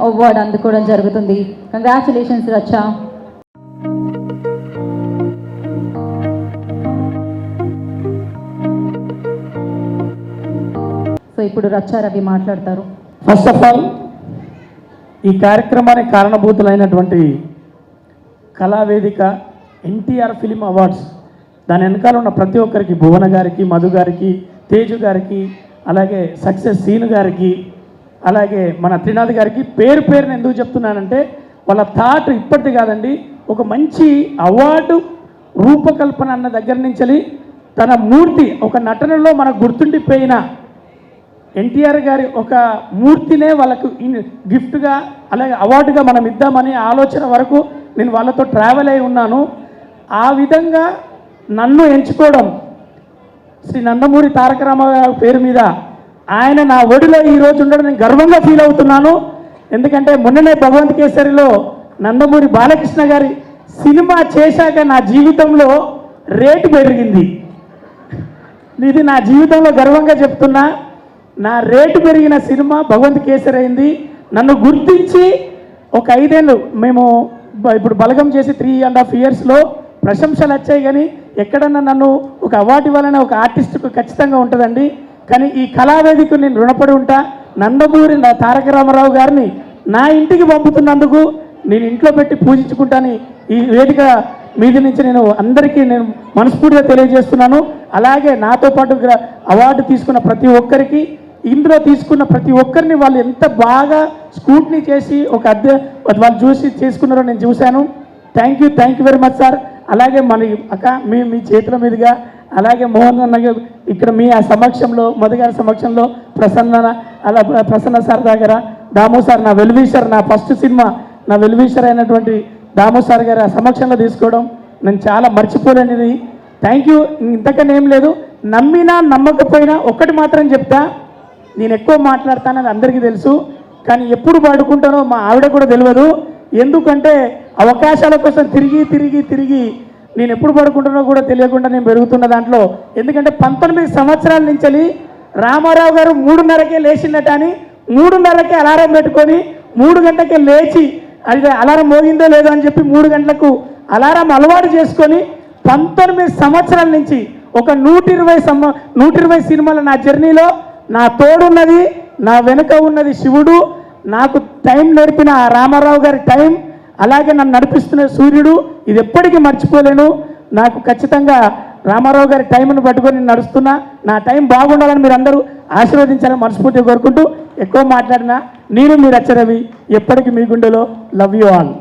Award అందుకోవడం జరుగుతుంది. Congratulations రచ్చ. సో ఇప్పుడు రచ్చ రవి మాట్లాడతారు. ఫస్ట్ ఆఫ్ ఆల్ ఈ కార్యక్రమానికి కారణభూతులైనటువంటి కళావేదిక, ఎన్టీఆర్ ఫిలిం అవార్డ్స్, దాని వెనకాల ఉన్న ప్రతి ఒక్కరికి, భువన గారికి, మధు గారికి, తేజు గారికి, అలాగే సక్సెస్ సీను గారికి, అలాగే మన త్రినాథ్ గారికి పేరు పేరుని ఎందుకు చెప్తున్నానంటే వాళ్ళ థాట్ ఇప్పటిది కాదండి, ఒక మంచి అవార్డు రూపకల్పన అన్న దగ్గర నుంచి తన మూర్తి ఒక నటనలో మనకు గుర్తుండిపోయిన ఎన్టీఆర్ గారి ఒక మూర్తినే వాళ్ళకు గిఫ్ట్గా అలాగే అవార్డుగా మనం ఇద్దామనే ఆలోచన వరకు నేను వాళ్ళతో ట్రావెల్ అయి ఉన్నాను. ఆ విధంగా నన్ను ఎంచుకోవడం శ్రీ నందమూరి తారక రామారావు పేరు మీద ఆయన నా ఒడిలో ఈరోజు ఉండడం నేను గర్వంగా ఫీల్ అవుతున్నాను. ఎందుకంటే మొన్ననే భగవంత్ కేసరిలో నందమూరి బాలకృష్ణ గారి సినిమా చేశాక నా జీవితంలో రేటు పెరిగింది. ఇది నా జీవితంలో గర్వంగా చెప్తున్నా. నా రేటు పెరిగిన సినిమా భగవంత్ కేసరి అయింది. నన్ను గుర్తించి ఒక 5 ఏళ్ళు మేము ఇప్పుడు బలగం చేసి 3.5 ఇయర్స్లో ప్రశంసలు వచ్చాయి. కానీ ఎక్కడన్నా నన్ను ఒక అవార్డు ఇవ్వాలని ఒక ఆర్టిస్టుకు ఖచ్చితంగా ఉంటుందండి. కానీ ఈ కళావేదికకు నేను రుణపడి ఉంటా. నందమూరి తారక రామారావు గారిని నా ఇంటికి పంపుతున్నందుకు నేను ఇంట్లో పెట్టి పూజించుకుంటాను. ఈ వేదిక మీది నుంచి నేను అందరికీ నేను మనస్ఫూర్తిగా తెలియజేస్తున్నాను. అలాగే నాతో పాటు అవార్డు తీసుకున్న ప్రతి ఒక్కరికి, ఇందులో తీసుకున్న ప్రతి ఒక్కరిని వాళ్ళు ఎంత బాగా స్క్రూటినీ చేసి ఒక వాళ్ళు చూసి చేసుకున్నారో నేను చూశాను. Thank you very much sir. అలాగే మన అక్క మీ చేతుల మీదుగా, అలాగే మోహన్ అన్న ఇక్కడ మీ ఆ సమక్షంలో, మధు గారి సమక్షంలో, ప్రసన్న సార్ దగ్గర, దాము సార్ నా వెల్విషర్, నా ఫస్ట్ సినిమా నా వెల్విషర్ అయినటువంటి దాము సార్ గారి ఆ సమక్షంలో తీసుకోవడం నేను చాలా మర్చిపోలేనిది. Thank you. ఇంతకన్నా ఏం లేదు. నమ్మినా నమ్మకపోయినా ఒక్కటి మాత్రం చెప్తా, నేను ఎక్కువ మాట్లాడతానని అందరికీ తెలుసు. కానీ ఎప్పుడు పడుకుంటానో మా ఆవిడ కూడా తెలియదు. ఎందుకంటే అవకాశాల కోసం తిరిగి నేను ఎప్పుడు పడుకుంటానో కూడా తెలియకుండా నేను పెరుగుతున్న దాంట్లో. ఎందుకంటే 19 సంవత్సరాల నుంచి రామారావు గారు 3:30కే లేచిందట అని 3:30కే అలారం పెట్టుకొని 3 గంటలకే లేచి, అది అలారం మోగిందో లేదో అని చెప్పి 3 గంటలకు అలారం అలవాటు చేసుకొని 19 సంవత్సరాల నుంచి ఒక 120 సినిమాల నా జర్నీలో నా తోడున్నది, నా వెనుక ఉన్నది శివుడు. నాకు టైం నేర్పిన ఆ రామారావు గారి టైం, అలాగే నన్ను నడిపిస్తున్న సూర్యుడు, ఇది ఎప్పటికీ మర్చిపోలేను. నాకు ఖచ్చితంగా రామారావు గారి టైంను పట్టుకొని నడుస్తున్నా. నా టైం బాగుండాలని మీరు అందరూ ఆశీర్వదించాలని మనస్ఫూర్తిగా కోరుకుంటూ ఎక్కువ మాట్లాడినా నేను మీ రచ్చ రవి, ఎప్పటికీ మీ గుండెలో. Love you all.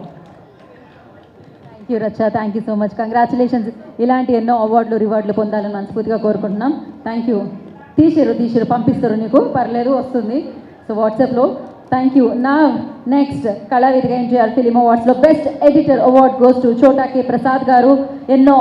Thank you Racha. Thank you so much. Congratulations. ఇలాంటి ఎన్నో అవార్డులు రివార్డులు పొందాలని మనస్ఫూర్తిగా కోరుకుంటున్నాం. Thank you. తీసిరు పంపిస్తారు, నీకు పర్లేదు, వస్తుంది. సో వాట్సాప్లో. Thank you. నా నెక్స్ట్ కళావేదిక ఎన్టీఆర్ ఫిలిం అవార్డ్స్లో best editor award goes to Chota K Prasad గారు. ఎన్నో